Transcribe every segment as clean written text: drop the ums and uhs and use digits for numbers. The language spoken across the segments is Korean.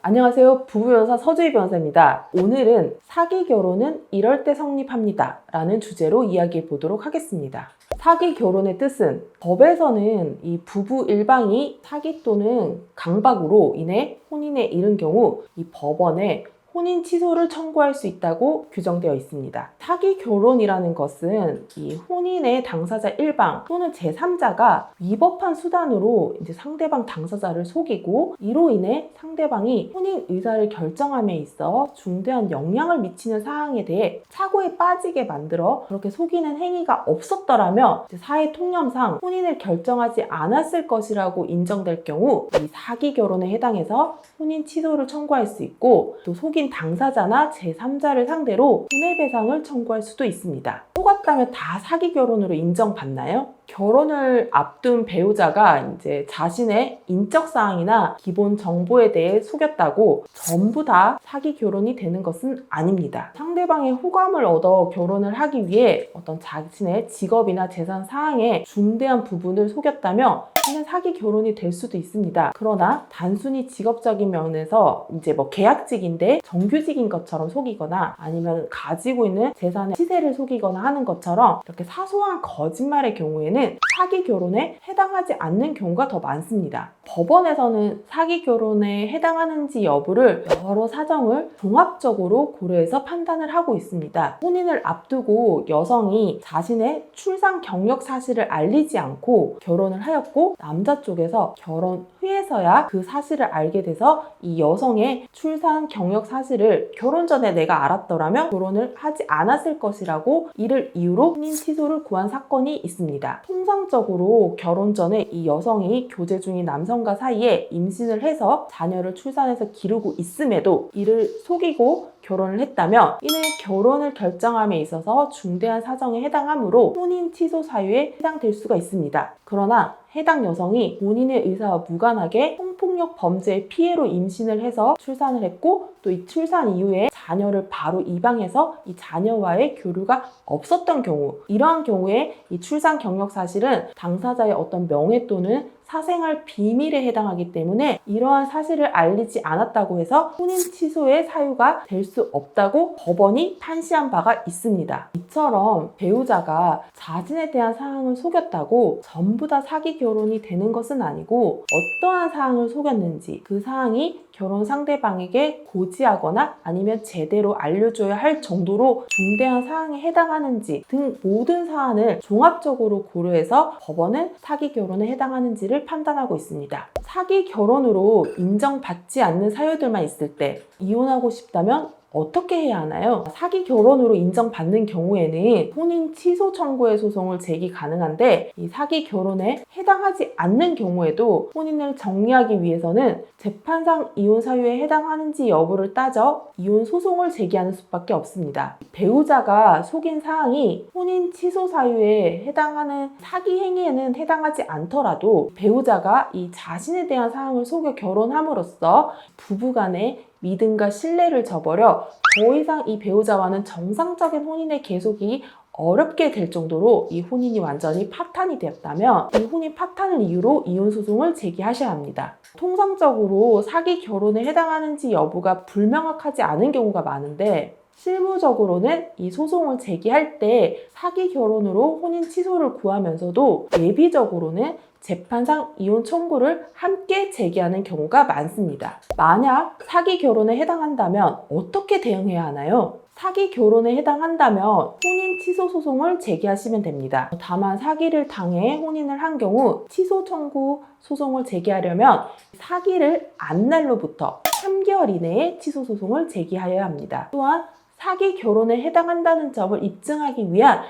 안녕하세요. 부부변호사 서주희 변호사입니다. 오늘은 사기 결혼은 이럴 때 성립합니다 라는 주제로 이야기해 보도록 하겠습니다. 사기 결혼의 뜻은 법에서는 이 부부 일방이 사기 또는 강박으로 인해 혼인에 이른 경우 이 법원에 혼인 취소를 청구할 수 있다고 규정되어 있습니다. 사기 결혼이라는 것은 이 혼인의 당사자 일방 또는 제3자가 위법한 수단으로 이제 상대방 당사자를 속이고 이로 인해 상대방이 혼인 의사를 결정함에 있어 중대한 영향을 미치는 사항에 대해 착오에 빠지게 만들어 그렇게 속이는 행위가 없었더라면 사회 통념상 혼인을 결정하지 않았을 것이라고 인정될 경우 이 사기 결혼에 해당해서 혼인 취소를 청구할 수 있고 또 속인 당사자나 제3자를 상대로 손해배상을 청구할 수도 있습니다. 속았다면 다 사기 결혼으로 인정받나요? 결혼을 앞둔 배우자가 이제 자신의 인적 사항이나 기본 정보에 대해 속였다고 전부 다 사기 결혼이 되는 것은 아닙니다. 상대방의 호감을 얻어 결혼을 하기 위해 어떤 자신의 직업이나 재산 사항에 중대한 부분을 속였다면 이는 사기 결혼이 될 수도 있습니다. 그러나 단순히 직업적인 면에서 이제 계약직인데 정규직인 것처럼 속이거나 아니면 가지고 있는 재산의 시세를 속이거나 하는 것처럼 이렇게 사소한 거짓말의 경우에는 사기 결혼에 해당하지 않는 경우가 더 많습니다. 법원에서는 사기 결혼에 해당하는지 여부를 여러 사정을 종합적으로 고려해서 판단을 하고 있습니다. 혼인을 앞두고 여성이 자신의 출산 경력 사실을 알리지 않고 결혼을 하였고 남자 쪽에서 결혼 후에서야 그 사실을 알게 돼서 이 여성의 출산 경력 사실을 결혼 전에 내가 알았더라면 결혼을 하지 않았을 것이라고 이를 이유로 혼인 취소를 구한 사건이 있습니다. 통상적으로 결혼 전에 이 여성이 교제 중인 남성과 사이에 임신을 해서 자녀를 출산해서 기르고 있음에도 이를 속이고 결혼을 했다면 이는 결혼을 결정함에 있어서 중대한 사정에 해당하므로 혼인 취소 사유에 해당될 수가 있습니다. 그러나 해당 여성이 본인의 의사와 무관하게 성폭력 범죄의 피해로 임신을 해서 출산을 했고 또 이 출산 이후에 자녀를 바로 입양해서 이 자녀와의 교류가 없었던 경우, 이러한 경우에 이 출산 경력 사실은 당사자의 어떤 명예 또는 사생활 비밀에 해당하기 때문에 이러한 사실을 알리지 않았다고 해서 혼인 취소의 사유가 될 수 없다고 법원이 판시한 바가 있습니다. 이처럼 배우자가 자신에 대한 사항을 속였다고 전부 다 사기 결혼이 되는 것은 아니고 어떠한 사항을 속였는지 그 사항이 결혼 상대방에게 고지하거나 아니면 제대로 알려줘야 할 정도로 중대한 사항에 해당하는지 등 모든 사안을 종합적으로 고려해서 법원은 사기 결혼에 해당하는지를 판단하고 있습니다. 사기 결혼으로 인정받지 않는 사유들만 있을 때 이혼하고 싶다면 어떻게 해야 하나요? 사기 결혼으로 인정받는 경우에는 혼인 취소 청구의 소송을 제기 가능한데 이 사기 결혼에 해당하지 않는 경우에도 혼인을 정리하기 위해서는 재판상 이혼 사유에 해당하는지 여부를 따져 이혼 소송을 제기하는 수밖에 없습니다. 배우자가 속인 사항이 혼인 취소 사유에 해당하는 사기 행위에는 해당하지 않더라도 배우자가 이 자신에 대한 사항을 속여 결혼함으로써 부부간의 믿음과 신뢰를 저버려 더 이상 이 배우자와는 정상적인 혼인의 계속이 어렵게 될 정도로 이 혼인이 완전히 파탄이 되었다면 이 혼인 파탄을 이유로 이혼 소송을 제기하셔야 합니다. 통상적으로 사기 결혼에 해당하는지 여부가 불명확하지 않은 경우가 많은데 실무적으로는 이 소송을 제기할 때 사기 결혼으로 혼인 취소를 구하면서도 예비적으로는 재판상 이혼 청구를 함께 제기하는 경우가 많습니다. 만약 사기 결혼에 해당한다면 어떻게 대응해야 하나요? 사기 결혼에 해당한다면 혼인 취소 소송을 제기하시면 됩니다. 다만 사기를 당해 혼인을 한 경우 취소 청구 소송을 제기하려면 사기를 안 날로부터 3개월 이내에 취소 소송을 제기하여야 합니다. 또한 사기 결혼에 해당한다는 점을 입증하기 위한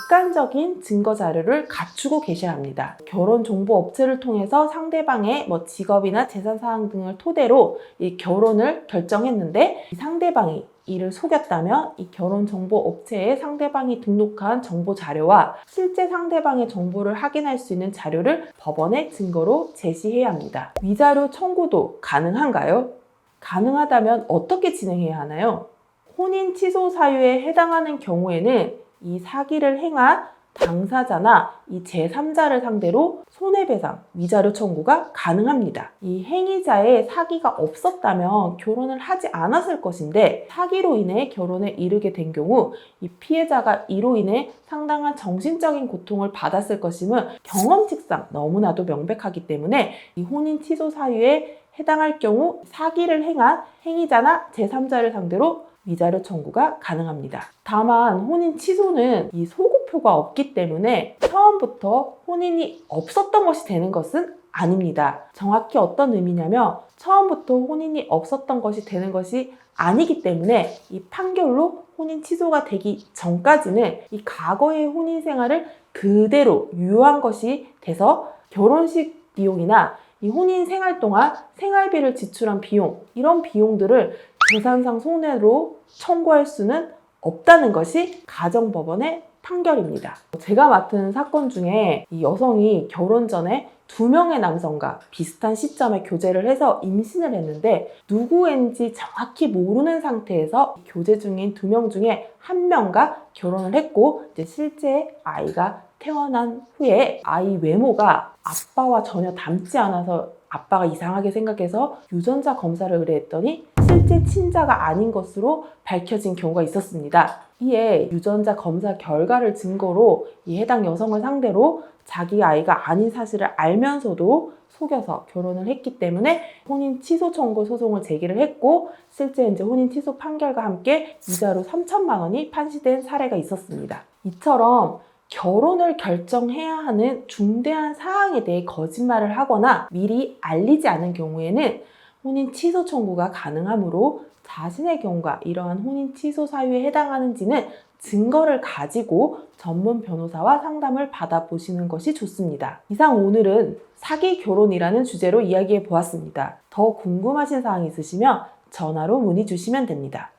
객관적인 증거 자료를 갖추고 계셔야 합니다. 결혼 정보 업체를 통해서 상대방의 직업이나 재산 사항 등을 토대로 이 결혼을 결정했는데 이 상대방이 이를 속였다면 이 결혼 정보 업체에 상대방이 등록한 정보 자료와 실제 상대방의 정보를 확인할 수 있는 자료를 법원에 증거로 제시해야 합니다. 위자료 청구도 가능한가요? 가능하다면 어떻게 진행해야 하나요? 혼인 취소 사유에 해당하는 경우에는 이 사기를 행한 당사자나 이 제3자를 상대로 손해배상, 위자료 청구가 가능합니다. 이 행위자의 사기가 없었다면 결혼을 하지 않았을 것인데 사기로 인해 결혼에 이르게 된 경우 이 피해자가 이로 인해 상당한 정신적인 고통을 받았을 것임을 경험칙상 너무나도 명백하기 때문에 이 혼인 취소 사유에 해당할 경우 사기를 행한 행위자나 제3자를 상대로 위자료 청구가 가능합니다. 다만 혼인 취소는 이 소급표가 없기 때문에 처음부터 혼인이 없었던 것이 되는 것은 아닙니다. 정확히 어떤 의미냐면 처음부터 혼인이 없었던 것이 되는 것이 아니기 때문에 이 판결로 혼인 취소가 되기 전까지는 이 과거의 혼인 생활을 그대로 유효한 것이 돼서 결혼식 비용이나 이 혼인 생활 동안 생활비를 지출한 비용, 이런 비용들을 재산상 손해로 청구할 수는 없다는 것이 가정법원의 판결입니다. 제가 맡은 사건 중에 이 여성이 결혼 전에 2명의 남성과 비슷한 시점에 교제를 해서 임신을 했는데 누구인지 정확히 모르는 상태에서 교제 중인 2명 중에 1명과 결혼을 했고 이제 실제 아이가 태어난 후에 아이 외모가 아빠와 전혀 닮지 않아서 아빠가 이상하게 생각해서 유전자 검사를 의뢰했더니 실제 친자가 아닌 것으로 밝혀진 경우가 있었습니다. 이에 유전자 검사 결과를 증거로 이 해당 여성을 상대로 자기 아이가 아닌 사실을 알면서도 속여서 결혼을 했기 때문에 혼인 취소 청구 소송을 제기를 했고 실제 이제 혼인 취소 판결과 함께 위자료 3천만 원이 판시된 사례가 있었습니다. 이처럼 결혼을 결정해야 하는 중대한 사항에 대해 거짓말을 하거나 미리 알리지 않은 경우에는 혼인 취소 청구가 가능하므로 자신의 경우가 이러한 혼인 취소 사유에 해당하는지는 증거를 가지고 전문 변호사와 상담을 받아보시는 것이 좋습니다. 이상 오늘은 사기 결혼이라는 주제로 이야기해 보았습니다. 더 궁금하신 사항이 있으시면 전화로 문의 주시면 됩니다.